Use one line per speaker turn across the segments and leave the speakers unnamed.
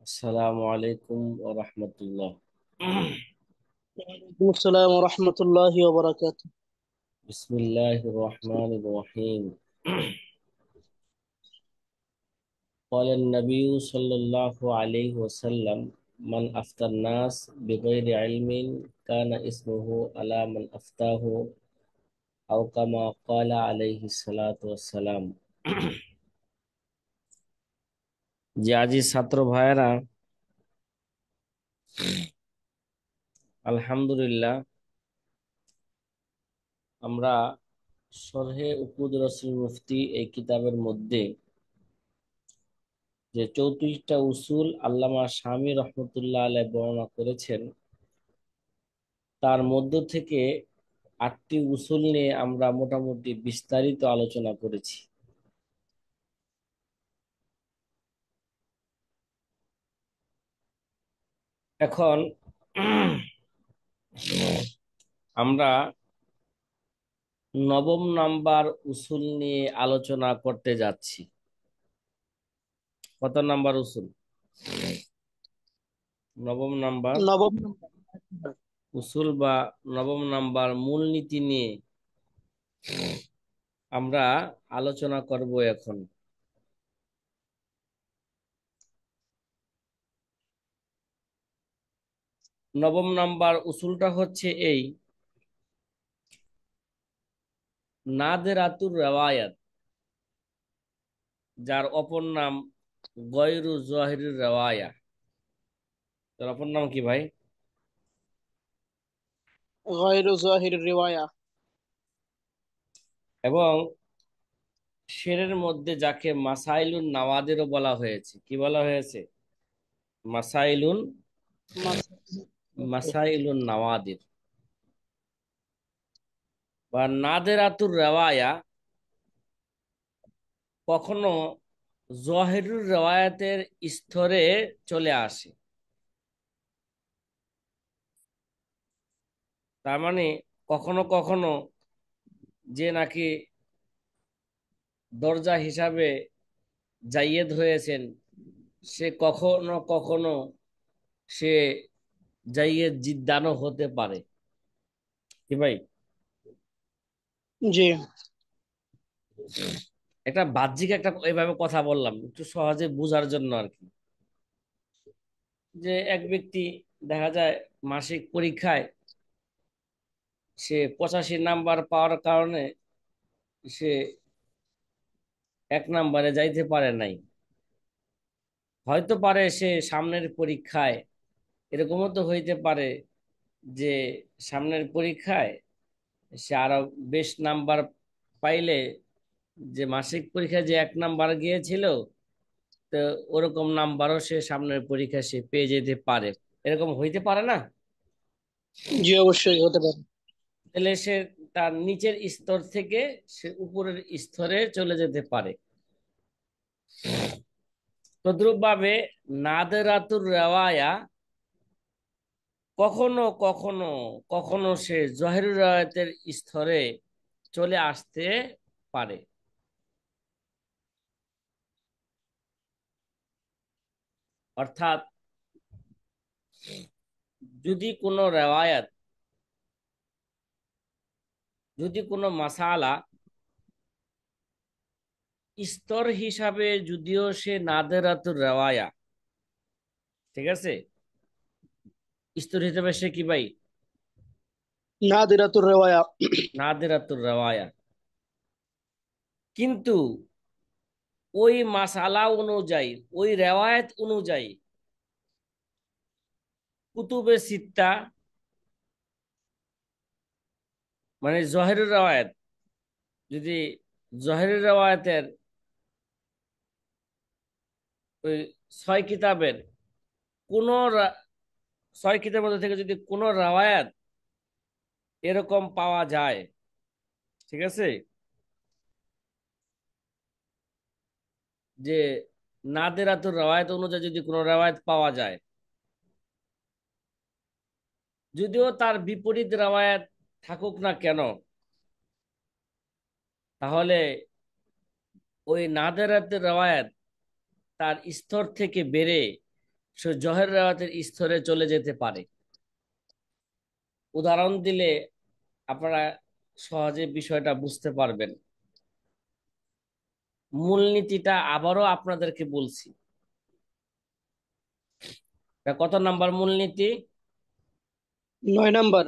আসসালামু আলাইকুম ওয়া রাহমাতুল্লাহ।
ওয়ালাইকুম আসসালাম ওয়া রাহমাতুল্লাহি ওয়া বারাকাতুহু।
বিসমিল্লাহির রহমানির রহিম। قال النبي صلى الله عليه وسلم من أفتى الناس بغير علم كان اسمه على من أفتاه أو كما قال عليه الصلاة والسلام। যে আজি ছাত্র ভাইয়েরা, আলহামদুলিল্লাহ আমরা শরহে উকুদ রসুল মুফতি এই কিতাবের মধ্যে যে 34টা উসুল আল্লামা শামী রহমতুল্লাহ আলাইহি বর্ণনা করেছেন, তার মধ্য থেকে 8টি উসুল নিয়ে আমরা মোটামুটি বিস্তারিত আলোচনা করেছি। এখন আমরা নবম নাম্বার উসুল নিয়ে আলোচনা করতে যাচ্ছি। কত নাম্বার উসুল? নবম নাম্বার
নবম।
উসুল বা নবম নাম্বার মূলনীতি নিয়ে আমরা আলোচনা করব এখন। নবম নাম্বার উসুলটা হচ্ছে এই: নাদেরাতুর রেওয়ায়াত, যার অপর নাম গয়রু জহিরুর রেওয়ায়া। তার অপর নাম কি ভাই?
গায়রু যাহির রিওয়ায়া।
এবং শেরের মধ্যে যাকে মাসাইলুন নাওয়াদেরও বলা হয়েছে, কি বলা হয়েছে? মাসাইলুন, মাসাইলুন নাওয়াদির বা নাদেরাতুর রেওয়ায়া। কখনো জহিরুর রেওয়ায়াতের স্তরে চলে আসে। তার মানে কখনো কখনো যে নাকি দরজা হিসাবে জাইয়েদ হয়েছেন, সে কখনো কখনো সে জাইয়েদ জিদ্দানও হতে পারে। কি ভাই?
জি।
একটা বাহ্যিক একটা এইভাবে কথা বললাম একটু সহজে বোঝার জন্য আর কি। যে এক ব্যক্তি দেখা যায় মাসিক পরীক্ষায় সে 85 নাম্বার পাওয়ার কারণে সে 1 নাম্বারে যাইতে পারে নাই। হয়তো পারে সে সামনের পরীক্ষায়, এরকমও তো হইতে পারে যে সামনের পরীক্ষায় সে আরো বেশ নাম্বার পাইলে, যে মাসিক পরীক্ষায় যে 1 নাম্বার গিয়েছিল, তো ওরকম নাম্বারও সে সামনের পরীক্ষায় সে পেয়ে যেতে পারে। এরকম হইতে পারে না?
জি, অবশ্যই হতে পারে।
তাহলে সে তার নিচের স্তর থেকে সে উপরের স্তরে চলে যেতে পারে। তদ্রুপ ভাবে নাদেরাতুর রেওয়ায়া, কখনো কখনো কখনো সে জহিরুর রেওয়ায়াতের স্তরে চলে আসতে পারে। অর্থাৎ যদি কোনো রেওয়ায়াত, যদি কোনো মাসালা স্তর হিসাবে যদিও সে নাদেরাতুর রেওয়ায়া, ঠিক আছে, স্তর হিসাবে সে কি ভাই?
নাদিরাতুর রিওয়ায়া।
নাদেরাতুর রেওয়ায়া, কিন্তু ওই মাসালা অনুযায়ী, ওই রেওয়ায়াত অনুযায়ী কুতুবে সিত্তা, মানে জহেরুর রেওয়ায়াত, যদি জহেরুর রেওয়ায়াতের ওই 6 কিতাবের কোন 6 কিতাবের মধ্যে থেকে যদি কোনো রেওয়ায়াত এরকম পাওয়া যায়, ঠিক আছে, যে নাদেরাতুর রেওয়ায়াত অনুযায়ী যদি কোনো রেওয়ায়াত পাওয়া যায়, যদিও তার বিপরীত রেওয়ায়াত থাকুক না কেন, তাহলে ওই নাদেরাতুর রেওয়ায়াত তার স্তর থেকে বেড়ে সে জহের রেওয়ায়তের স্তরে চলে যেতে পারে। উদাহরণ দিলে আপনারা সহজে বিষয়টা বুঝতে পারবেন। মূলনীতিটা আবারও আপনাদেরকে বলছি। এটা কত নাম্বার মূলনীতি?
9 নাম্বার।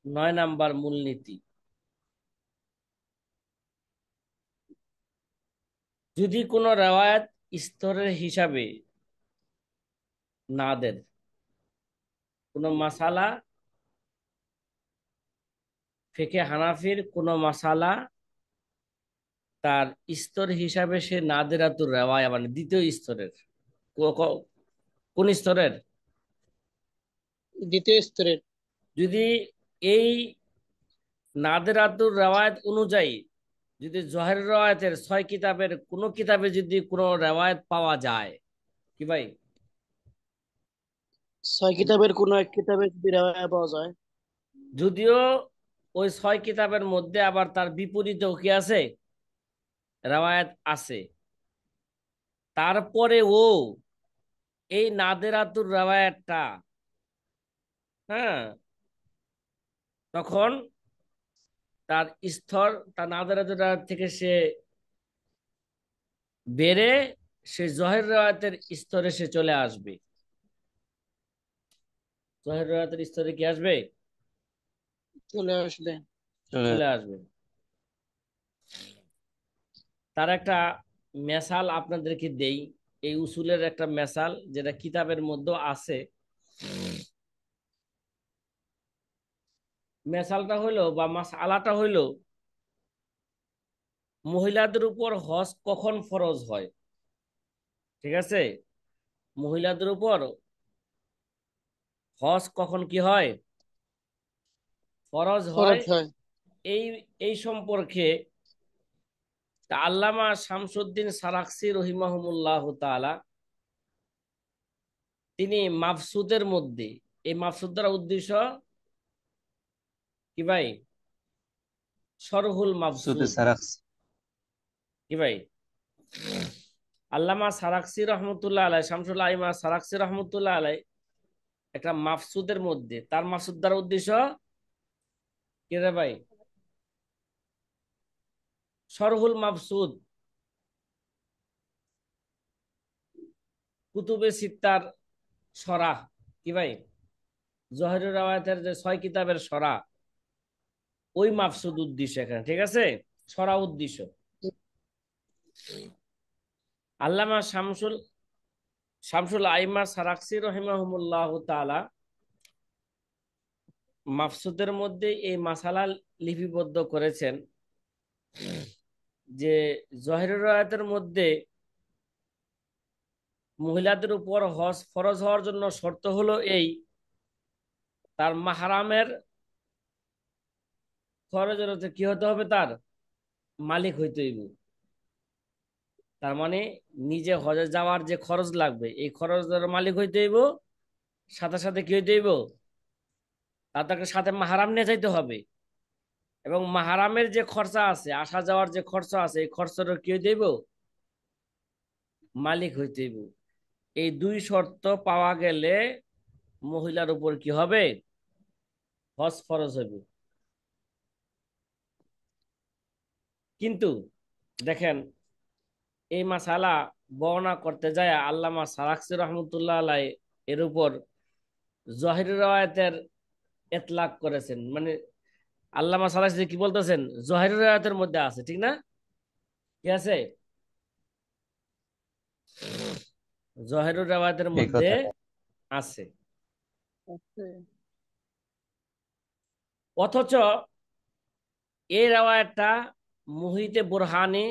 9 নাম্বার মূলনীতি। যদি কোনো রেওয়ায়াত স্তরের হিসাবে না দেন, কোনো মাসালা, ফিকে হানাফির কোনো মাসালা তার স্তর হিসাবে সে নাদেরাতুর রেওয়ায়া মানে দ্বিতীয় স্তরের, কোন স্তরের?
দ্বিতীয় স্তরের।
যদি এই নাদেরাতুর রেওয়ায়াত অনুযায়ী যদি জহের রেওয়ায়াতের 6 কিতাবের কোনো কিতাবে যদি কোনো রেওয়ায়াত পাওয়া যায়, কি ভাই?
6 কিতাবের কোনো এক কিতাবে যদি রেওয়ায়া পাওয়া যায়।
যদিও ওই 6 কিতাবের মধ্যে আবার তার বিপরীতেও কি আছে, রেওয়ায়াত আছে, তারপরে ও এই নাদেরাতুর রেওয়ায়াতটা, হ্যাঁ, তখন তার স্তর, তার নাদেরাতুর রেওয়ায়াত থেকে সে বেড়ে সে জহের রেওয়ায়াতের স্তরে সে চলে আসবে। জহের রেওয়ায়াতের স্তরে কি আসবে?
চলে আসবে।
চলে আসবে। তার একটা মেসাল আপনাদেরকে দেই, এই উসুলের একটা মেসাল যেটা কিতাবের মধ্যে আছে। মেসালটা হইলো বা মাসআলাটা হইলো, মহিলাদের উপর হজ কখন ফরজ হয়? ঠিক আছে, মহিলাদের উপর হজ কখন কি হয়, ফরজ হয়।
ফরজ হয়।
এই এই সম্পর্কে আল্লামা শামসুদ্দিন সারাকসি রহিমাহুমুল্লাহ তাআলা তিনি মাফসুদের মধ্যে, এই মাফসুদ দ্বারা উদ্দেশ্য কি ভাই? শরহুল
সুতে
মাফসুদ।
সারাক্স।
কি ভাই? আল্লামা সারাকসি রহমতুল্লাহ আলাই, শামসুল আইমা সারাকসি রহমতুল্লাহ আলাই একটা মাফসুদের মধ্যে, তার মাফসুদ দ্বারা উদ্দেশ্য কি রে ভাই? শরহুল মাফসুদ, কুতুবে সিত্তার সরাহ। কি ভাই? জহিরুর রাওয়ায়াতের যে 6 কিতাবের সরা, ওই মাফসুদ উদ্দেশ্য এখানে, ঠিক আছে, সরা উদ্দেশ্য। আল্লামা শামসুল শামসুল আইমা সারাকসি রহিমাহুমুল্লাহ তাআলা মাফসুদের মধ্যে এই মাসালা লিপিবদ্ধ করেছেন যে জহিরুর রাওয়ায়াতের মধ্যে মহিলাদের উপর হজ ফরজ হওয়ার জন্য শর্ত হলো এই, তার মাহরামের খরচের কি হতে হবে, তার মালিক হইতে হইব। তার মানে নিজে হজে যাওয়ার যে খরচ লাগবে এই খরচের মালিক হইতে হইব। সাথে সাথে কি হইতে হইব, তাদেরকে সাথে মাহারাম নিয়ে যাইতে হবে। এবং মাহারামের যে খরচা আছে, আসা যাওয়ার যে খরচা আছে, এই খরচাটা কি হইতে হইব, মালিক হইতে হইব। এই দুই শর্ত পাওয়া গেলে মহিলার উপর কি হবে, হজ ফরজ হইব। কিন্তু দেখেন, এই মাসালা বর্ণনা করতে যায় আল্লামা সারাকসি রহমতুল্লাহ আলাই এর উপর জহির রাওয়ায়াতের এতলাক করেছেন। মানে আল্লামা সারাকসি কি বলতেছেন, জহির রাওয়ায়াতের মধ্যে আছে, ঠিক না? কি আছে? জহিরুর রাওয়ায়াতের
এই
মধ্যে
কথাটা
আছে।
আচ্ছা।
অথচ এই রাওয়ায়াতটা মুহিতে বুরহানি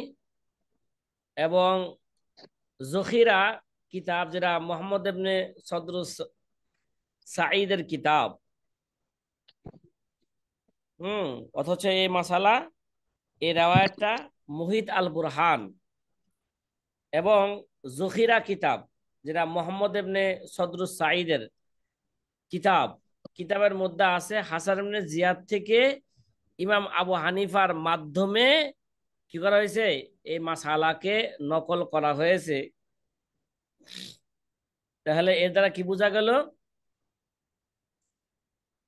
এবং জখিরা কিতাব, যেটা মোহাম্মদ ইবনে সদরুস সাঈদের কিতাব, হুম, অথচ এই মাসালা, এই রাওয়ায়াতটা মুহিত আল বুরহান এবং জখিরা কিতাব, যেটা মোহাম্মদ ইবনে সদরুস সাঈদের কিতাব, কিতাবের মধ্যে আছে হাসান ইবনে জিয়াদ থেকে ইমাম আবু হানিফার মাধ্যমে কি করা হয়েছে, এই মাসালাকে নকল করা হয়েছে। তাহলে এর দ্বারা কি বোঝা গেল?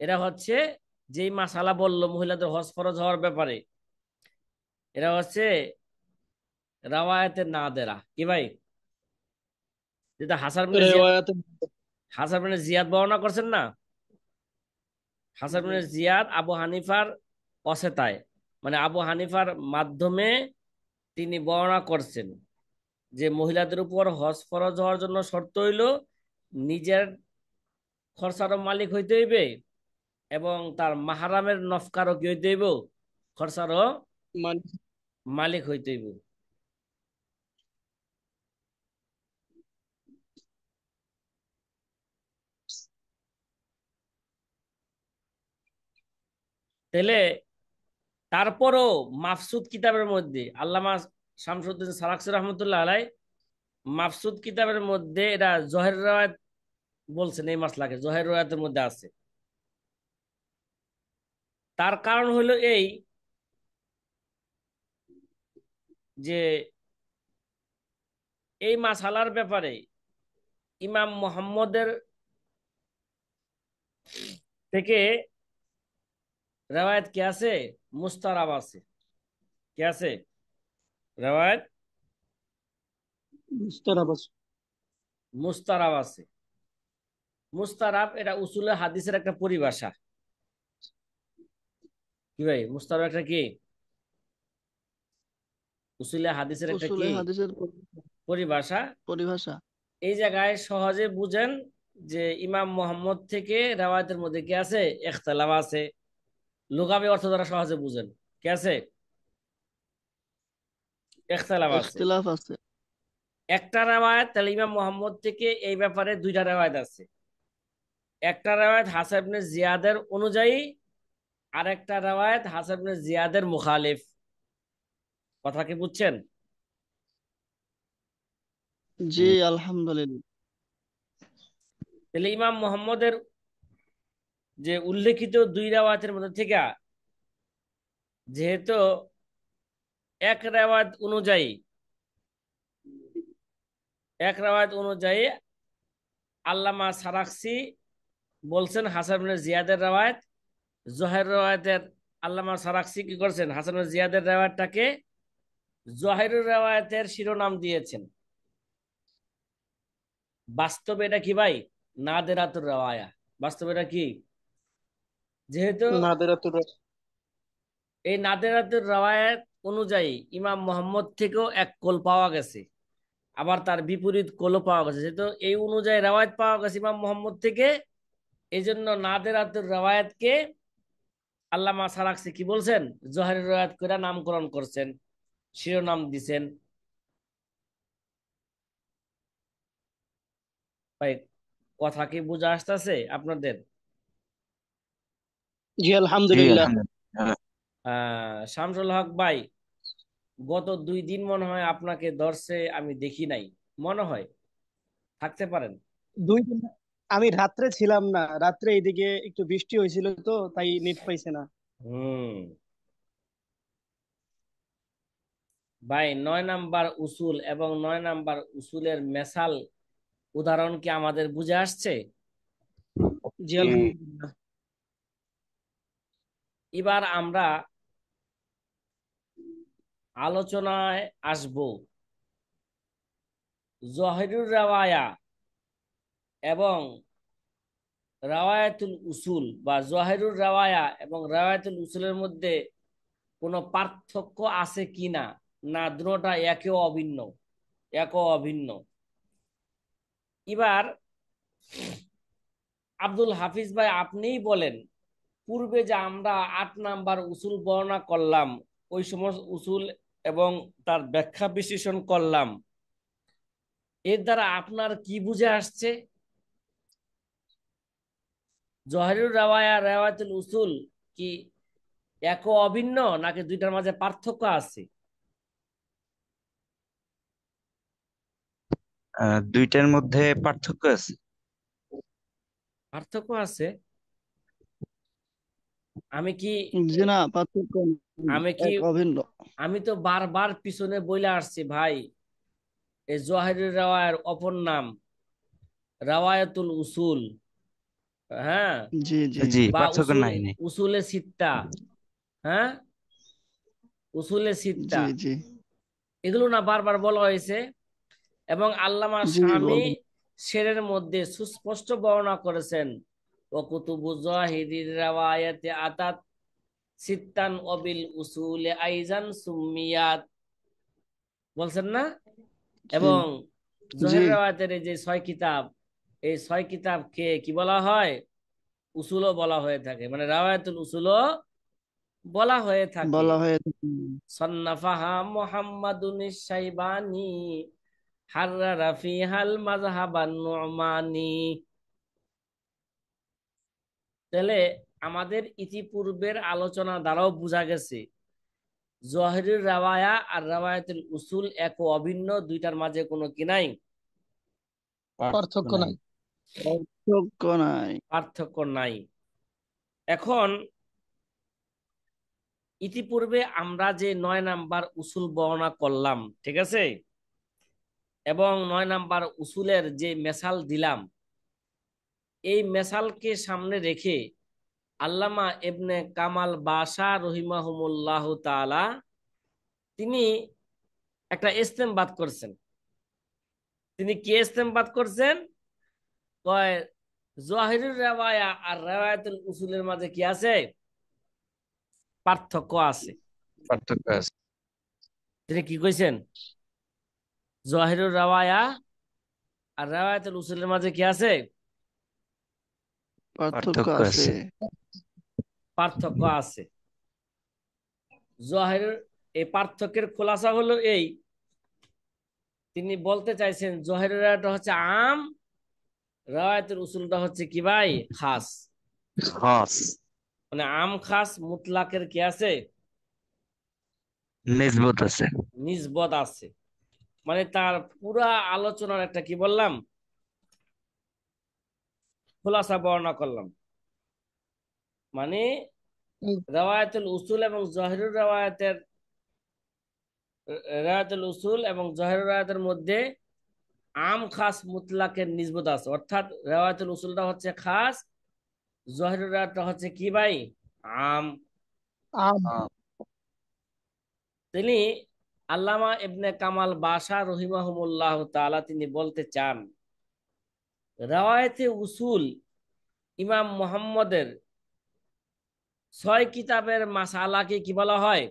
এরা হচ্ছে, যেই মাসালা বললো মহিলাদের হজ ফরজ হওয়ার ব্যাপারে, এরা হচ্ছে রাওয়ায়াতের নাদেরা কি ভাই? যেটা
রেওয়ায়াতে।
হাসান বিন জিয়াদ বর্ণনা করছেন না, হাসান
জি।
বিন জিয়াদ আবু হানিফার অসেতায়, মানে আবু হানিফার মাধ্যমে তিনি বর্ণনা করছেন যে মহিলাদের উপর হজ ফরজ হওয়ার জন্য শর্ত হইল নিজের খরচারও মালিক হইতে হইবে এবং তার মাহারামের নফকারও কি হইতে হইব, খরচারও
মানে
মালিক হইতে হইব। তাহলে তারপরও মাফসুদ কিতাবের মধ্যে আল্লামা শামসুদ্দিন সারাকসি রহমতুল্লাহ আলাই মাফসুদ কিতাবের মধ্যে এটা জহের রাওয়াত বলছেন, এই মাসলাকে জহের রাওয়াতের মধ্যে আছে। তার কারণ হলো এই যে এই মাসালার ব্যাপারে ইমাম মোহাম্মদের থেকে রেওয়ায়ত কি আছে? মুস্তারাব আছে। কি আছে? রেওয়ায়ত
মুস্তারাব আছে।
মুস্তারাব আছে। মুস্তারাব এটা উসুলে হাদিসের একটা পরিভাষা। কি ভাই, মুস্তারাব একটা কি? উসুলে হাদিসের একটা
উসুলে
কি
হাদিসের
পরিভাষা।
পরিভাষা।
এই জায়গায় সহজে বুঝেন যে ইমাম মোহাম্মদ থেকে রেওয়ায়তের মধ্যে কি আছে? ইখতিলাফ আছে। লুগাবি অর্থ দ্বারা সহজে বুঝেন কি আছে? ইখতিলাফ আছে।
ইখতিলাফ আছে।
একটা রেওয়ায়ত, তাহলে ইমাম মোহাম্মদ থেকে এই ব্যাপারে দুইটা রেওয়ায়ত আছে। একটা রেওয়ায়ত হাসান ইবনে জিয়াদের অনুযায়ী, আর একটা রেওয়ায়ত হাসান ইবনে জিয়াদের মুখালিফ। কথা কি বুঝছেন?
জি, আলহামদুলিল্লাহ।
তাহলে ইমাম মোহাম্মদের যে উল্লেখিত দুই রেওয়ায়তের মধ্যে থেকে যেহেতু এক রেওয়ায়ত অনুযায়ী আল্লামা সারাকসি বলছেন হাসান ইবনে জিয়াদের রেওয়ায়ত, জহের রেওয়ায়তের আল্লামা সারাকসি কি করছেন? হাসান ইবনে জিয়াদের রেওয়ায়তটাকে জহেরুর রেওয়ায়তের শিরোনাম দিয়েছেন। বাস্তবে এটা কি ভাই? নাদেরাতুর রেওয়ায়া। বাস্তবে এটা কি? যেহেতু
নাদিরাতুর
এই নাদেরাতুর রেওয়ায়াত অনুযায়ী ইমাম মোহাম্মদ থেকেও এক কোল পাওয়া গেছে, আবার তার বিপরীত কোলও পাওয়া গেছে। যেহেতু এই অনুযায়ী রেওয়ায়ত পাওয়া গেছে ইমাম মোহাম্মদ থেকে, এই জন্য নাদেরাতুর রেওয়ায়াতকে আল্লামা সারাকসি কি বলছেন? জহের রেওয়ায়াত করে নামকরণ করছেন, শিরোনাম দিছেন। ভাই, কথা কি বোঝা আসতেছে আপনাদের?
জি,
জি
আলহামদুলিল্লাহ।
আলহামদুলিল্লাহ।
শামসুল হক ভাই, গত 2 দিন মনে হয় আপনাকে ধরছে, আমি দেখি নাই। মনে হয় থাকতে পারেন।
2 দিন আমি রাত্রে ছিলাম না, রাত্রে এইদিকে একটু বৃষ্টি হয়েছিল তো তাই নেট পাইছে না।
হুম। ভাই, 9 নাম্বার উসুল এবং 9 নাম্বার উসুলের মেসাল উদাহরণ কি আমাদের বুঝে আসছে?
জি,
জি।
আলহামদুলিল্লাহ।
এবার আমরা আলোচনায় আসব জহিরুর রাওয়ায়া এবং রাওয়ায়াতুল উসুল, বা জহিরুর রাওয়ায়া এবং রাওয়ায়াতুল উসুলের মধ্যে কোনো পার্থক্য আছে কি না, না দুটোটা একেও অভিন্ন, একও অভিন্ন। এবার আব্দুল হাফিজ ভাই, আপনিই বলেন, পূর্বে যে আমরা 8 নাম্বার উসুল বর্ণনা করলাম, ওই সমস্ত উসুল এবং তার ব্যাখ্যা বিশ্লেষণ করলাম, এর দ্বারা আপনার কি বুঝে আসছে? জহিরুর রাওয়ায়া রাওয়ায়াতুল উসুল কি একও অভিন্ন, নাকি দুইটার মাঝে পার্থক্য আছে?
দুইটার মধ্যে পার্থক্য আছে।
পার্থক্য আছে। আমি কি
জি, না পার্থক্য নেই,
আমি কি
এক অভিন্ন।
আমি তো বারবার পিছনে বইলে আসছি ভাই, এই জহিরুর রাওয়ায়ার অপর নাম রাওয়ায়াতুল উসুল, হ্যাঁ,
জি জি
জি,
বা
পার্থক্য
উসুল,
নাই নেই।
উসুলে সিত্তা, হ্যাঁ, উসুলে সিত্তা,
জি জি
এগুলো না বারবার বলা হয়েছে। এবং আল্লামা
জি
শামী
বলেন।
শেরের মধ্যে সুস্পষ্ট বর্ণনা করেছেন, ও কুতুবু জাহিরির রাওয়ায়াতে আতাত সিত্তান অবিল উসুলে আইজান সুম্মিয়াত, বলছেন না?
জি
এবং
জি
জহের রাওয়ায়াতের এই যে 6 কিতাব, এই 6 কিতাবকে কি বলা হয়? উসুলও বলা হয়ে থাকে, মানে রাওয়ায়াতুল উসুলও বলা হয়ে থাকে।
বলা হয়ে থাকে।
সন্নাফাহা মুহাম্মাদুন শাইবানি হাররারা ফিহাল মাযহাবান নু'মানি। তাহলে আমাদের ইতিপূর্বের আলোচনা দ্বারাও বোঝা গেছে জহিরুর রাওয়ায়া আর রাওয়ায়াতুল উসুল এক ও অভিন্ন, দুইটার মাঝে কোনো কি নাই,
পার্থক্য
পার্থক্য
নাই।
নাই। পার্থক্য নাই।
পার্থক্য নাই। এখন ইতিপূর্বে আমরা যে 9 নাম্বার উসুল বর্ণনা করলাম, ঠিক আছে, এবং 9 নাম্বার উসুলের যে মেসাল দিলাম, এই মেসালকে সামনে রেখে আল্লামা ইবনে কামাল বাশা রহিমাহুমুল্লাহ তাআলা তিনি একটা ইস্তেমবাদ করছেন। তিনি কি ইস্তেমবাদ করছেন? কয় জহিরুর রাওয়ায়া আর রাওয়ায়াতুল উসুলের মাঝে কি আছে? পার্থক্য আছে।
পার্থক্য আছে।
তিনি কি কইছেন? জহিরুর রাওয়ায়া আর রাওয়ায়াতুল উসুলের মাঝে কি আছে?
পার্থক্য
পার্থক্য
আছে।
আছে।
পার্থক্য আছে। জহিরুর এই পার্থক্যের খোলাসা হলো এই, তিনি বলতে চাইছেন জহিরুর রাওয়ায়াতটা হচ্ছে আম, রাওয়ায়াতুল উসুলটা হচ্ছে কি ভাই? খাস।
খাস।
মানে আম খাস মুতলাকের কি আছে?
নিসবত আছে।
নিসবত আছে। মানে তার পুরা আলোচনার একটা কি বললাম, খোলাসা বর্ণনা করলাম। মানে
হুম,
রাওয়ায়াতুল উসুল এবং জহিরুর রাওয়ায়াতের, রাওয়ায়াতুল উসুল এবং জহিরুর রাওয়ায়াতের মধ্যে আম খাস মুতলাকের নিসবত আছে, অর্থাৎ রাওয়ায়াতুল উসুলটা হচ্ছে খাস, জহিরুর রাওয়ায়াতটা হচ্ছে কি ভাই? আম।
আম।
তিনি আল্লামা ইবনে কামাল বাশা রহিমাহুমুল্লাহ তাআলা তিনি বলতে চান, রাওয়ায়াতে উসুল ইমাম মুহাম্মদের 6 কিতাবের মাসালাকে কি বলা হয়?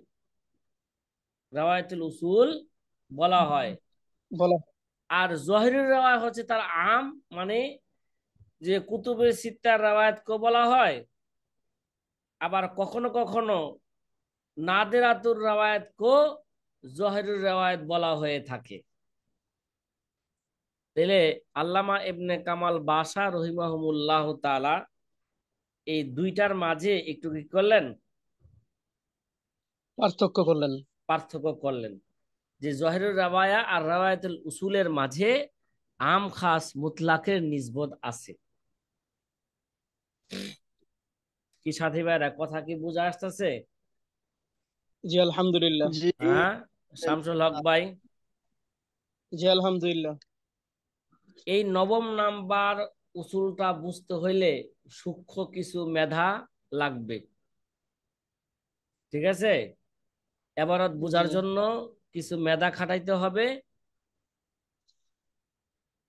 রাওয়ায়াতুল উসুল বলা হয়।
বলা।
আর জহিরুর রাওয়ায়াত হচ্ছে তার আম, মানে যে কুতুবে সিত্তার রাওয়ায়াতকে বলা হয়। আবার কখনো কখনো নাদেরাতুর রাওয়ায়াতকেও জহিরুর রাওয়ায়াত বলা হয়ে থাকে। তাহলে আল্লামা ইবনে কামাল বাশা রহিমাহুমুল্লাহ তাআলা এই দুইটার মাঝে একটু কি করলেন?
পার্থক্য করলেন।
পার্থক্য করলেন, যে জহিরুর রাওয়ায়া আর রাওয়ায়াতুল উসুলের মাঝে আম খাস মুতলাকের নিসবত আছে। কি সাথী ভাইরা, কথা কি বুঝা আসতেছে?
জি আলহামদুলিল্লাহ। জি
হ্যাঁ, শামসুল হক ভাই,
জি আলহামদুলিল্লাহ।
এই 9 নাম্বার উসুলটা বুঝতে হইলে সূক্ষ্ম কিছু মেধা লাগবে, ঠিক আছে? এবারত
জি
বুঝার জন্য কিছু মেধা খাটাইতে হবে,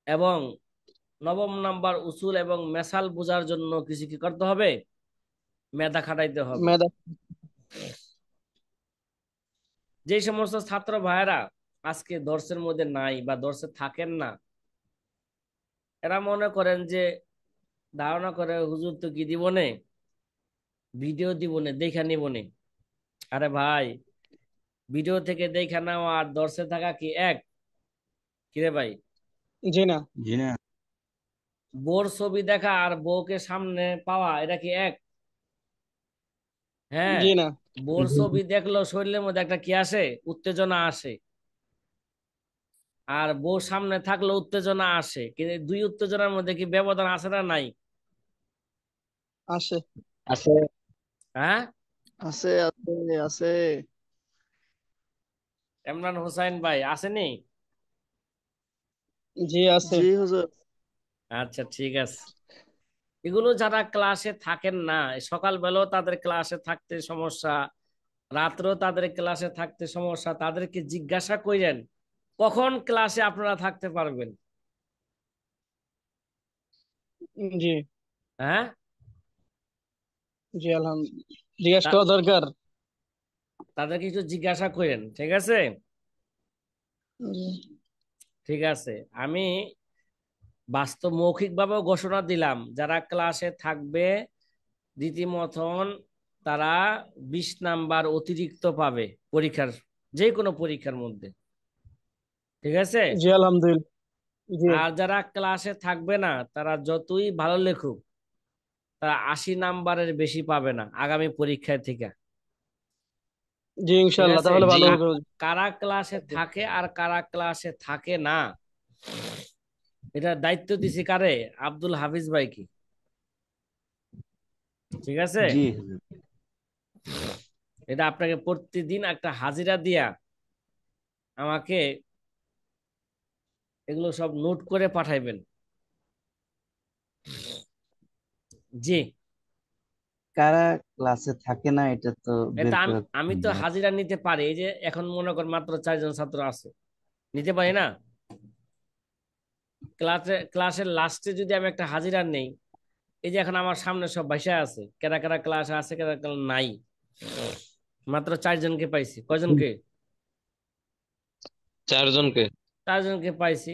এবং 9 নাম্বার উসুল এবং মেসাল বোঝার জন্য কিছু কি করতে হবে? মেধা খাটাইতে হবে।
মেধা।
যে সমস্ত ছাত্র ভাইয়েরা আজকে দর্শের মধ্যে নাই বা দর্শে থাকেন না, এরা মনে করেন যে, ধারণা করে হুজুর তো কি দিবনে, ভিডিও দিবনে দেখা নিবনে। আরে ভাই, ভিডিও থেকে দেখা নেওয়া আর দর্শে থাকা কি এক? কিরে ভাই,
জি না।
জি না।
বউর ছবি দেখা আর বউকে সামনে পাওয়া এটা কি এক? হ্যাঁ,
জি না।
বউর ছবি দেখলো শরীরের মধ্যে একটা কি আসে? উত্তেজনা আসে। আর বউ সামনে থাকলে উত্তেজনা আসে, কিন্তু দুই উত্তেজনার মধ্যে কি ব্যবধান আছে না নাই?
আসে।
আছে।
হ্যাঁ,
আছে আছে আছে।
ইমরান হোসাইন ভাই আসেনি?
জি আছে। জি হুজুর।
আচ্ছা, ঠিক আছে। এগুলো যারা ক্লাসে থাকেন না, সকালবেলাও তাদের ক্লাসে থাকতে সমস্যা, রাত্রেও তাদের ক্লাসে থাকতে সমস্যা, তাদেরকে জিজ্ঞাসা করেন কখন ক্লাসে আপনারা থাকতে পারবেন।
জি।
হ্যাঁ।
জি আলহামদুলিল্লাহ, জিজ্ঞাসা
তা-
করা দরকার।
তাদেরকে একটু জিজ্ঞাসা করেন, ঠিক আছে?
জি।
ঠিক আছে। আমি বাস্তব মৌখিকভাবেও ঘোষণা দিলাম, যারা ক্লাসে থাকবে রীতিমতন তারা 20 নাম্বার অতিরিক্ত পাবে পরীক্ষার, যে কোনো পরীক্ষার মধ্যে। ঠিক আছে।
জি আলহামদুলিল্লাহ। জি।
আর যারা ক্লাসে থাকবে না তারা যতই ভালো লেখুক, তারা 80 নাম্বারের বেশি পাবে না আগামী পরীক্ষায় থেকে।
জি
ঠিক
ইনশাআল্লাহ,
আছে।
তাহলে
জি।
ভালো হবে।
কারা ক্লাসে থাকে আর কারা ক্লাসে থাকে না, এটা দায়িত্ব দিছি কারে? আব্দুল হাফিজ ভাইকে। ঠিক আছে।
জি।
এটা আপনাকে প্রতিদিন একটা হাজিরা দিয়া আমাকে এগুলো সব নোট করে পাঠাইবেন। জি।
কারা ক্লাসে থাকে না এটা তো
এটা
বের
আমি
করা
আমি
কঠিন
তো
না।
হাজিরা নিতে পারি, এই যে এখন মনে কর মাত্র 4 জন ছাত্র আছে, নিতে পারি না? ক্লাসের লাস্টে যদি আমি একটা হাজিরা নেই, এই যে এখন আমার সামনে সব ভাষা আছে, কেরা কেরা ক্লাস আছে কেরা কেরা নাই, মাত্র 4 জনকে পাইছি। কয়জনকে?
4 জনকে।
4 জনকে পাইছি।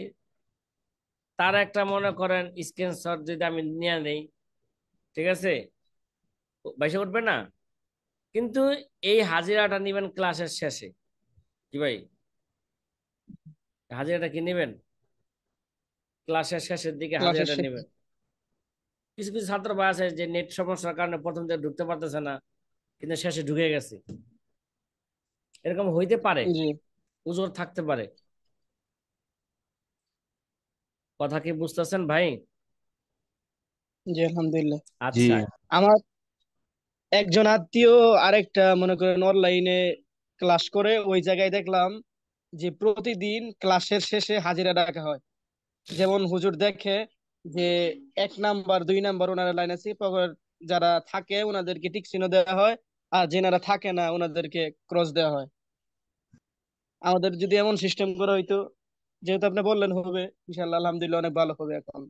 তার একটা মনে করেন স্ক্রিনশট যদি আমি নিয়ে নেই, ঠিক আছে, ভাইসা উঠবে না? কিন্তু এই হাজিরাটা নিবেন ক্লাসের শেষে। কি ভাই, হাজিরাটা কি নিবেন? ক্লাসের শেষের দিকে
ক্লাসের
হাজিরাটা
শেষে।
নেবেন। কিছু কিছু ছাত্র ভাই আছে যে নেট সমস্যার কারণে প্রথম দিকে ঢুকতে পারতেছে না, কিন্তু শেষে ঢুকে গেছে। এরকম হইতে পারে,
জি।
উজোর থাকতে পারে। কথা কি বুঝতেছেন ভাই?
জি আলহামদুলিল্লাহ।
জি।
আচ্ছা।
আমার একজন আত্মীয় আরেকটা মনে করেন অনলাইনে ক্লাস করে, ওই জায়গায় দেখলাম যে প্রতিদিন ক্লাসের শেষে হাজিরা ডাকা হয়। যেমন হুজুর দেখে যে 1 নাম্বার 2 নাম্বার ওনারা লাইন আছে, পরে যারা থাকে ওনাদেরকে টিক চিহ্ন দেওয়া হয়, আর যেনারা থাকে না ওনাদেরকে ক্রস দেওয়া হয়। আমাদের যদি এমন সিস্টেম করা হইতো, যেহেতু আপনি বললেন হবে, ইনশাআল্লাহ আলহামদুলিল্লাহ অনেক ভালো হবে এখন।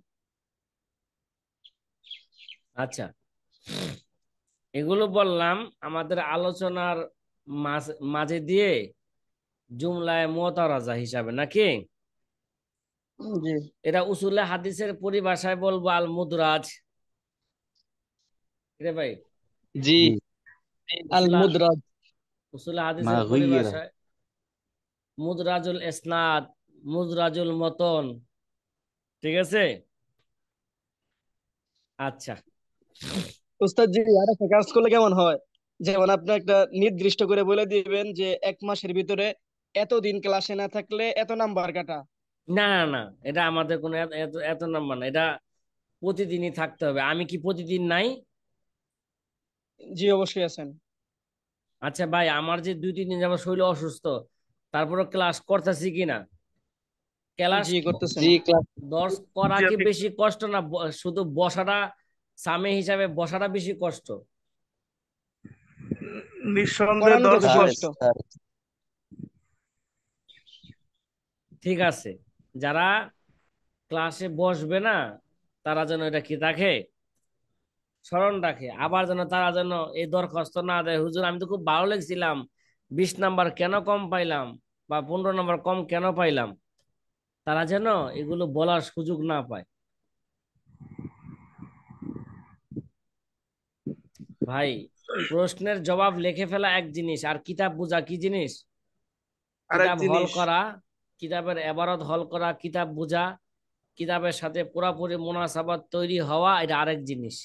আচ্ছা, এগুলো বললাম আমাদের আলোচনার মাঝে দিয়ে জুমলায় মুতারাজা হিসাবে, নাকি?
জি।
এটা উসুলে হাদিসের পরিভাষায় বলবো আল মুদরাজ। রে ভাই,
জি।
জি।
আল
উসুলা
মুদরাজ।
উসুলে
মা
হাদিসের
গইরা।
পরিভাষায় মুদরাজুল ইসনাদ, মুদরাজুল মতন। ঠিক আছে। আচ্ছা।
উস্তাদ জি, আর একটা কাজ করলে কেমন হয়? যেমন আপনি একটা নির্দিষ্ট করে বলে দিবেন যে 1 মাসের ভিতরে এতদিন ক্লাসে না থাকলে এত নাম্বার কাটা।
না না না, এটা আমাদের কোনো এত এত এত নাম্বার না, এটা প্রতিদিনই থাকতে হবে। আমি কি প্রতিদিন নাই?
জি অবশ্যই আছেন।
আচ্ছা ভাই, আমার যে 2-3 দিন যাবত শরীর অসুস্থ, তারপরে ক্লাস করতেছি কিনা? ক্লাস
জি করতেছেন।
জি ক্লাস।
দর্শ করা কি বেশি কষ্ট না শুধু বসাটা, সামে হিসাবে বসাটা বেশি কষ্ট?
নিঃসন্দেহে
পড়ানোটা বেশি
স্যার,
কষ্ট।
স্যার।
ঠিক আছে। যারা ক্লাসে বসবে না তারা যেন এটা কি রাখে, স্মরণ রাখে। আবার যেন তারা যেন এই দরখাস্ত না দেয়, হুজুর আমি তো খুব ভালো লিখছিলাম, 20 নাম্বার কেন কম পাইলাম, বা 15 নাম্বার কম কেন পাইলাম। তারা যেন এগুলো বলার সুযোগ না পায়। ভাই, প্রশ্নের জবাব লিখে ফেলা এক জিনিস, আর কিতাব বোঝা কি জিনিস?
আরেক
কিতাব হল
জিনিস।
করা, কিতাবের এবারত হল করা, কিতাব বোঝা, কিতাবের সাথে পুরাপুরি মুনাসাবাত তৈরি হওয়া, এটা আরেক জিনিস।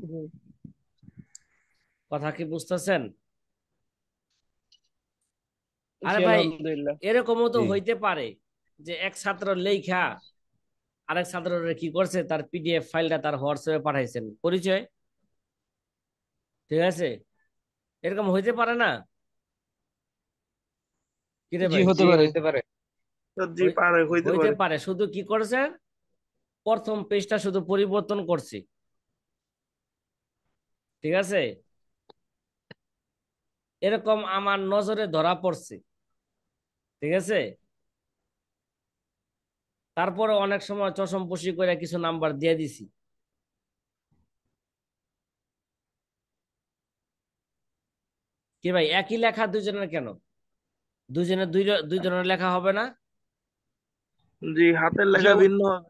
জি।
কথা কি বুঝতেছেন? আরে
জি
ভাই,
আলহামদুলিল্লাহ।
এরকমও তো
জি।
হইতে পারে যে এক ছাত্র লেখা আরেক ছাত্র কি করছে, তার পিডিএফ ফাইলটা তার হোয়াটসঅ্যাপে পাঠাইছেন পরিচয়। ঠিক আছে। এরকম হইতে পারে না? কিরে
জি
ভাই?
হতে
জি
পারে।
হইতে পারে।
জি পারে, হইতে
হইতে
পারে।
পারে, শুধু কি করেছেন, প্রথম পেজটা শুধু পরিবর্তন করছি। ঠিক আছে, এরকম আমার নজরে ধরা পড়ছে। ঠিক আছে, তারপরে অনেক সময় চশমপোশি করে কিছু নাম্বার দিয়ে দিছি। কি ভাই, একই লেখা দুইজনের কেন? দুইজনের দুই দুই ধরনের লেখা হবে না?
জি, হাতের লেখা
যেমন
ভিন্ন হবে।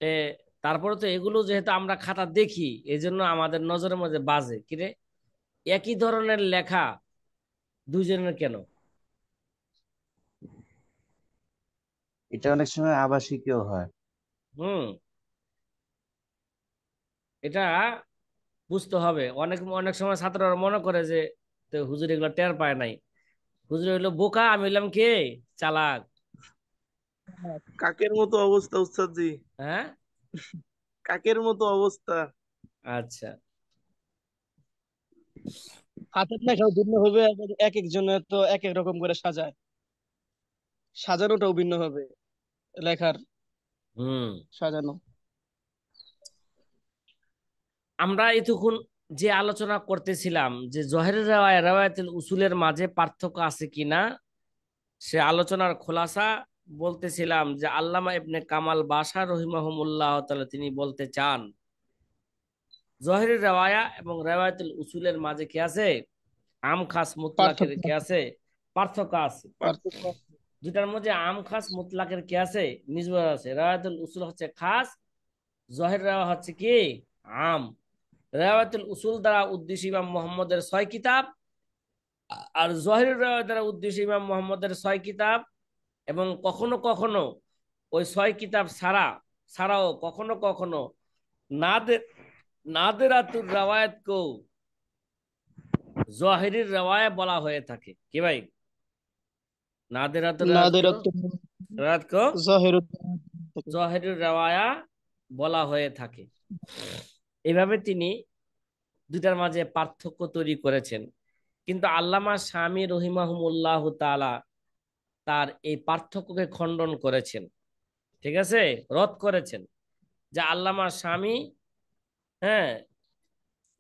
এ, তারপরে তো এগুলো যেহেতু আমরা খাতা দেখি, এই জন্য আমাদের নজরের মধ্যে বাজে কিরে, একই ধরনের লেখা দুইজনের কেন?
এটা অনেক সময় আবাসিকও হয়।
হুম, এটা বুঝতে হবে। অনেক অনেক সময় ছাত্ররা মনে করে যে তো হুজুর এগুলো টের পায় নাই, হুজুর হইলো বোকা, আমি হইলাম কে, চালাক।
কাকের মতো অবস্থা উস্তাদ জি।
হ্যাঁ,
কাকের মতো অবস্থা।
আচ্ছা।
হাতের লেখাও ভিন্ন হবে, এক একজনের তো এক এক রকম করে সাজায়, সাজানোটাও ভিন্ন হবে, লেখার
হুম,
সাজানো।
আমরা এতক্ষণ যে আলোচনা করতেছিলাম যে জহেরের রাওয়ায় রাওয়ায়াতুল উসুলের মাঝে পার্থক্য আছে কিনা, সে আলোচনার খোলাসা বলতেছিলাম যে আল্লামা ইবনে কামাল বাশা রহিমাহুমুল্লাহ তাআলা তিনি বলতে চান জহেরের রাওয়ায়া এবং রাওয়ায়াতুল উসুলের মাঝে কি আছে, আম খাস মুতলাকের
পার্থক্য
কি আছে, পার্থক্য আছে।
পার্থক্য।
দুটার মধ্যে আম খাস মুতলাকের কি আছে, নিজবত আছে। রাওয়ায়াতুল উসুল হচ্ছে খাস, জহের রাওয়া হচ্ছে কি আম। রাওয়ায়াতুল উসুল দ্বারা উদ্দেশ্য ইমাম মোহাম্মদের 6 কিতাব, আর জহির রাওয়াত দ্বারা উদ্দেশ্য ইমাম মোহাম্মদের 6 কিতাব। এবং কখনো কখনো ওই 6 কিতাব ছাড়াও কখনো কখনো নাদের নাদেরাতুর রাওয়ায়াতকেও জহিরের রাওয়ায়া বলা হয়ে থাকে। কি ভাই, নাদেরাতুর
নাদের
রাওয়ায়াতকেও
জহের
জহিরের রাওয়ায়া বলা হয়ে থাকে। এভাবে তিনি দুটার মাঝে পার্থক্য তৈরি করেছেন। কিন্তু আল্লামা শামী রহিমাহুমুল্লাহ তাআলা তার এই পার্থক্যকে খণ্ডন করেছেন। ঠিক আছে, রদ করেছেন। যে আল্লামা শামী, হ্যাঁ,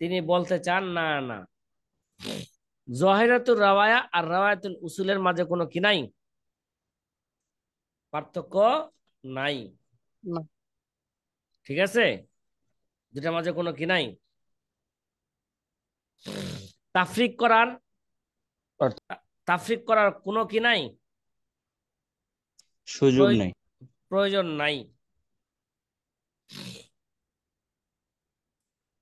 তিনি বলতে চান না না, জহিরাতুর রাওয়ায়া আর রাওয়ায়াতুল উসুলের মাঝে কোনো কি নাই, পার্থক্য নাই।
না।
ঠিক আছে, দুটার মাঝে কোনো কি নাই। তাফরিক করার তাফরিক করার কোনো কি নাই,
সুযোগ
প্রয়-
নেই।
প্রয়োজন নাই।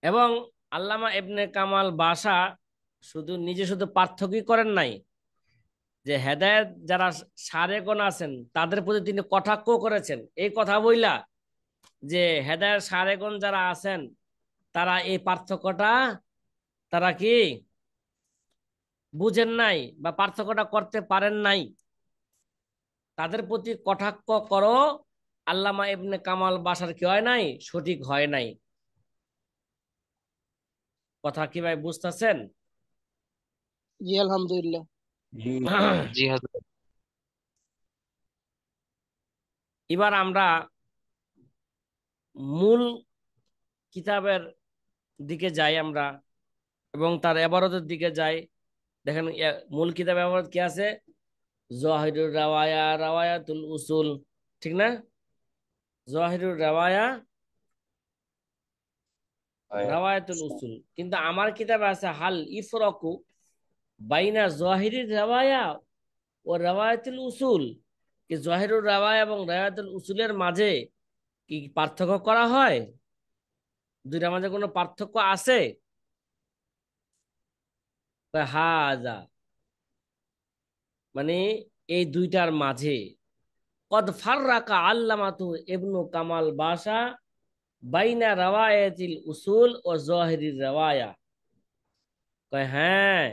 এবং আল্লামা ইবনে কামাল বাশা শুধু পার্থক্যই করেন নাই, যে হেদায়েত যারা সারেগণ আছেন তাদের প্রতি তিনি কটাক্ষ করেছেন। এই কথা বইলা যে হেদায়েত সারেগণ যারা আছেন তারা এই পার্থক্যটা তারা কি বুঝেন নাই বা পার্থক্যটা করতে পারেন নাই, তাদের প্রতি কটাক্ষ করো আল্লামা ইবনে কামাল বাশার কি হয় নাই, সঠিক হয় নাই। কথা কি ভাই বুঝতেছেন?
জি আলহামদুলিল্লাহ।
জি।
জি হাজরত।
এবার আমরা মূল কিতাবের দিকে যাই আমরা, এবং তার এবারতের দিকে যাই। দেখেন মূল কিতাব এবারত কি আছে, জহিরুর রাওয়ায়া রাওয়ায়াতুল উসুল, ঠিক না? জহিরুর রাওয়ায়া রাওয়ায়াতুল উসুল। কিন্তু আমার কিতাবে আছে হাল ইফরাকু বাইনা জহিরুর রাওয়ায়া ও রাওয়ায়াতুল উসুল, কি জহিরুর রাওয়ায়া এবং রাওয়ায়াতুল উসুলের মাঝে কি পার্থক্য করা হয়, দুইটার মাঝে কোনো পার্থক্য আছে? হাজা মানে এই দুইটার মাঝে কদ ফাররাকা আল্লামাতু ইবনু কামাল বাশা বাইনা রাওয়ায়াতিল উসুল ও জহিরির রাওয়ায়া। কয় হ্যাঁ,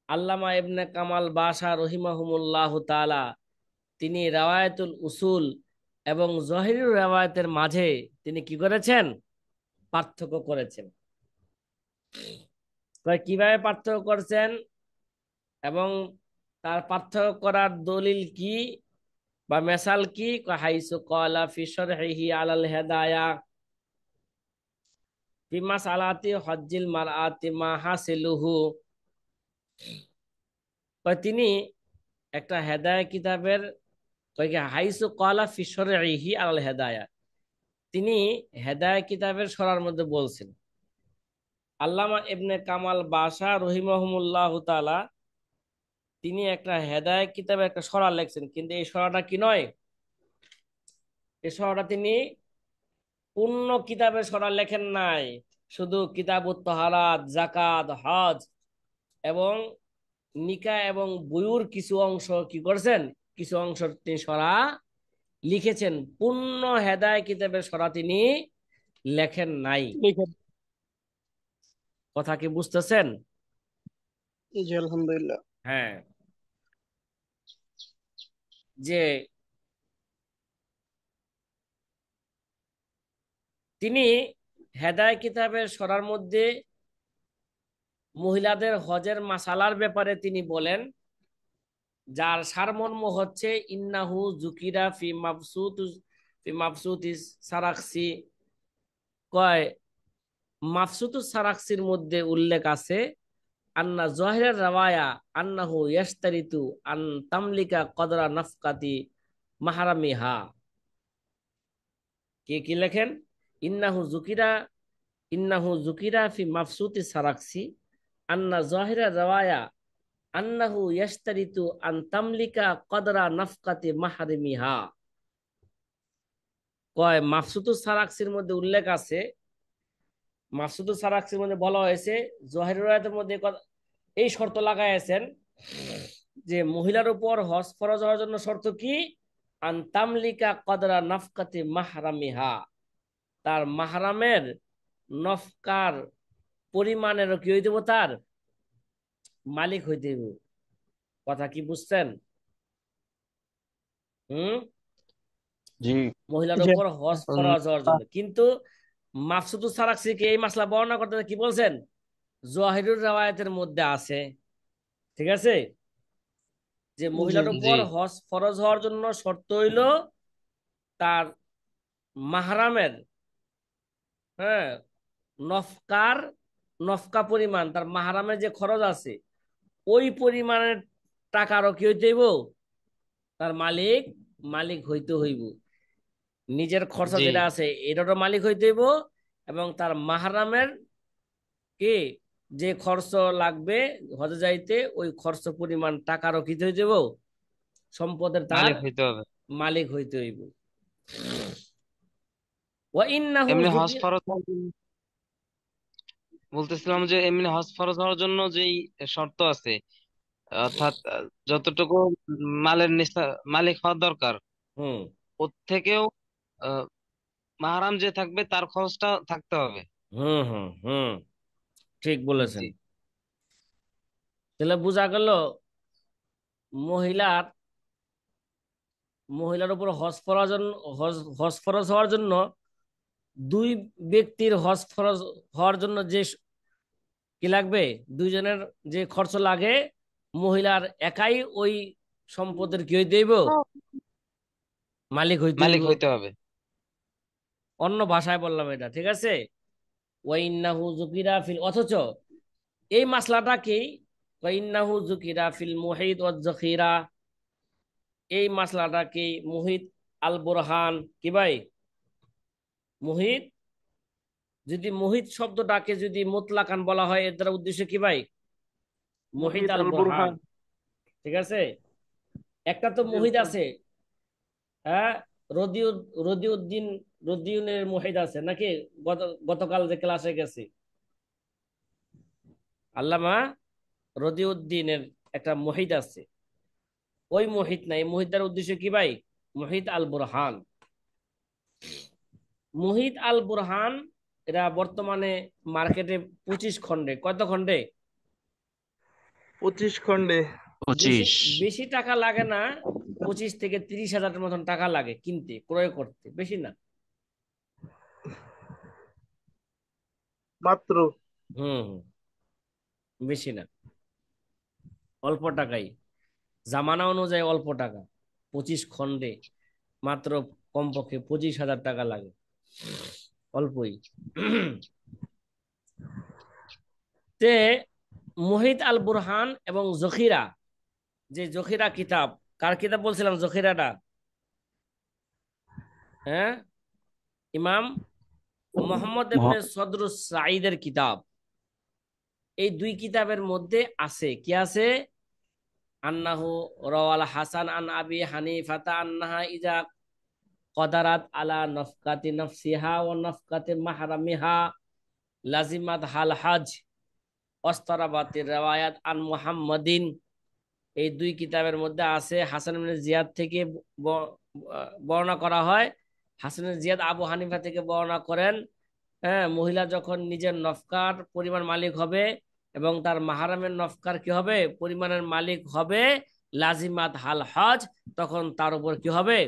আল্লামা ইবনে কামাল বাশা রহিমাহুমুল্লাহ তাআলা তিনি রাওয়ায়াতুল উসুল এবং জহিরুর রাওয়ায়াতের মাঝে তিনি কি করেছেন, পার্থক্য করেছেন। কয় কিভাবে পার্থক্য করেছেন এবং তার পার্থক্য করার দলিল কি বা মেসাল কি? হাইসু ক্বালা ফি শারহিহি আলাল হিদায়া ফি মাসআলাতি হজ্জিল মারআতি মা হাসিলুহু। তিনি একটা হেদায়া কিতাবের হাইসু ক্বালা ফি শারহিহি আলাল হিদায়া, তিনি হেদায়া কিতাবের সরার মধ্যে বলছেন। আল্লামা ইবনে কামাল বাশা রহিমাহুমুল্লাহ তাআলা তিনি একটা হেদায়েত কিতাবে একটা সরা লিখছেন, কিন্তু এই সরাটা কি নয়, এই সরাটা তিনি পূর্ণ কিতাবের সরা লেখেন নাই। শুধু কিতাবুত তাহারাত, যাকাত, হজ এবং নিকাহ এবং বুয়ুর কিছু অংশ কি করছেন, কিছু অংশ তিনি সরা লিখেছেন। পূর্ণ হেদায়েত কিতাবের সরা তিনি লেখেন নাই।
লিখেন।
কথা কি বুঝতেছেন?
জি আলহামদুলিল্লাহ।
হ্যাঁ, যে তিনি হেদায়েত কিতাবের সরার মধ্যে মহিলাদের হজের মাসালার ব্যাপারে তিনি বলেন, যার সারমর্ম হচ্ছে ইন্নাহু জুকিরা ফি মাবসুতিস সারাকসি। কয় মাবসুতুস সারাকসির মধ্যে উল্লেখ আছে আন্না জহিরের রাওয়ায়া আন্নাহু ইয়াশতারিতু আন তামলিকা কদরা নাফকাতি মাহারামিহা। কে কি লেখেন? ইন্নাহু জুকিরা ইন্নাহু জুকিরা ফি মাবসুতিস সারাকসি আন্না জহিরের রাওয়ায়া আন্নাহু ইয়াশতারিতু আন তামলিকা কদরা নাফকাতি মাহারিমিহা। কয় মাফসুদুস সারাকসির মধ্যে উল্লেখ আছে, মাফসুদুস সারাকসির মধ্যে বলা হয়েছে, জহির রায়াতের মধ্যে এই শর্ত লাগাইছেন যে মহিলার উপর হজ ফরজ হওয়ার জন্য শর্ত কি? আন তামলিকা কদরা নাফকাতি মাহরামিহা, তার মাহরামের নফকার পরিমাণের কি হইতে হবে, তার মালিক হইতে হবে। কথা কি বুঝছেন? হুম,
জি।
মহিলার
জি
উপর হজ ফরজ হওয়ার জন্য। কিন্তু মাকসুদুস সারাকসিকে এই মাসলা বর্ণনা করতে কি বলছেন? জহিরুর রাওয়ায়াতের মধ্যে আছে, ঠিক আছে, যে
জি
মহিলার
জি।
উপর হজ ফরজ হওয়ার জন্য শর্ত হইল তার মাহরামের, হ্যাঁ, নফকার নফকা পরিমাণ, তার মাহরামের যে খরচ আছে ওই পরিমাণের টাকারও কি হইতে হইব, তার মালিক মালিক হইতে হইব। নিজের খরচা
জি।
যেটা আছে এটারও মালিক হইতে হইব, এবং তার মাহরামের কি যে খরচ লাগবে হজে যাইতে ওই খরচ পরিমাণ টাকারও কি হয়ে যাব, সম্পদের তার
মালিক হইতে হবে।
মালিক হইতে হইব। ওয়া ইন্নাহু
এমনি হজ
যুকির,
ফরজ বলতেছিলাম যে এমনি হজ ফরজ হওয়ার জন্য যেই শর্ত আছে, অর্থাৎ যতটুকু মালের মালিক হওয়া দরকার
হুম
ওর থেকেও আহ, মাহারাম যে থাকবে তার খরচটা থাকতে হবে।
হুম হুম হুম, ঠিক বলেছেন।
জি।
তাহলে বোঝা গেল মহিলার মহিলার উপর হজ ফরজ, হজ ফরজ হওয়ার জন্য দুই ব্যক্তির হজ ফরজ হওয়ার জন্য যে কি লাগবে, দুইজনের যে খরচ লাগে, মহিলার একাই ওই সম্পদের কি হইতে হইব, মালিক হইতে
মালিক
হইব।
হইতে হবে।
অন্য ভাষায় বললাম এটা, ঠিক আছে। ওয়াইন্নাহু যুকিরা ফিল, অথচ এই মাসলাটা কি, ওয়াইন্নাহু যুকিরা ফিল মুহিত ওয়াজ যখিরা, এই মাসলাটা কি মুহিত আল বুরহান, কি ভাই, মুহিত, যদি মুহিত শব্দটাকে যদি মুতলাকান বলা হয় এর দ্বারা উদ্দেশ্য কি ভাই, মুহিত
মুহিত
আল
আল
বুরহান,
বুরহান।
ঠিক আছে। একটা তো
জি
মুহিত
উস্তাদ।
আছে, হ্যাঁ, রদিউ রদিউদ্দিন, রদিউনের মুহিত আছে নাকি? গতকাল যে ক্লাসে গেছি, আল্লামা রদিউদ্দিনের একটা মুহিত আছে। ওই মুহিত নাই, মুহিতার উদ্দেশ্য কি ভাই, মুহিত আল বুরহান। মুহিত আল বুরহান এরা বর্তমানে মার্কেটে 25 খন্ডে, কত খন্ডে,
25 খণ্ডে।
বেশি
25।
বেশি টাকা লাগে না, 25 থেকে 30 হাজারের মতন টাকা লাগে কিনতে, ক্রয় করতে, বেশি না।
মাত্র।
হুম হুম, বেশি না, অল্প টাকাই। জামানা অনুযায়ী অল্প টাকা, 25 খণ্ডে মাত্র কমপক্ষে 25,000 টাকা লাগে, অল্পই। তে মুহিত আল বুরহান এবং জখিরা, যে জখিরা কিতাব, কার কিতাব বলছিলাম জখিরাটা? হ্যাঁ, ইমাম মোহাম্মদ ইবনে সদরুস সাঈদের কিতাব। এই দুই কিতাবের মধ্যে আছে কি আছে? আন্নাহু রাওয়াল হাসান আন আবি হানিফাতা আন্নাহা ইজা কদারাত আলা নফকাতি নফসিহা ওয়া নফকাতি মাহরামিহা লাজিমাত হাল হজ অস্তরাবাতির রিওয়ায়াত আন মুহাম্মাদিন। এই দুই কিতাবের মধ্যে আছে, হাসান ইবনে জিয়াদ থেকে বর্ণনা করা হয়। হাসান ইবনে জিয়াদ আবু হানিফা থেকে বর্ণনা করেন, হ্যাঁ, মহিলা যখন নিজের নফকার পরিমাণ মালিক হবে এবং তার মাহারামের নফকার কি হবে পরিমাণের মালিক হবে, লাজিমাত হাল হজ, তখন তার উপর কি হবে?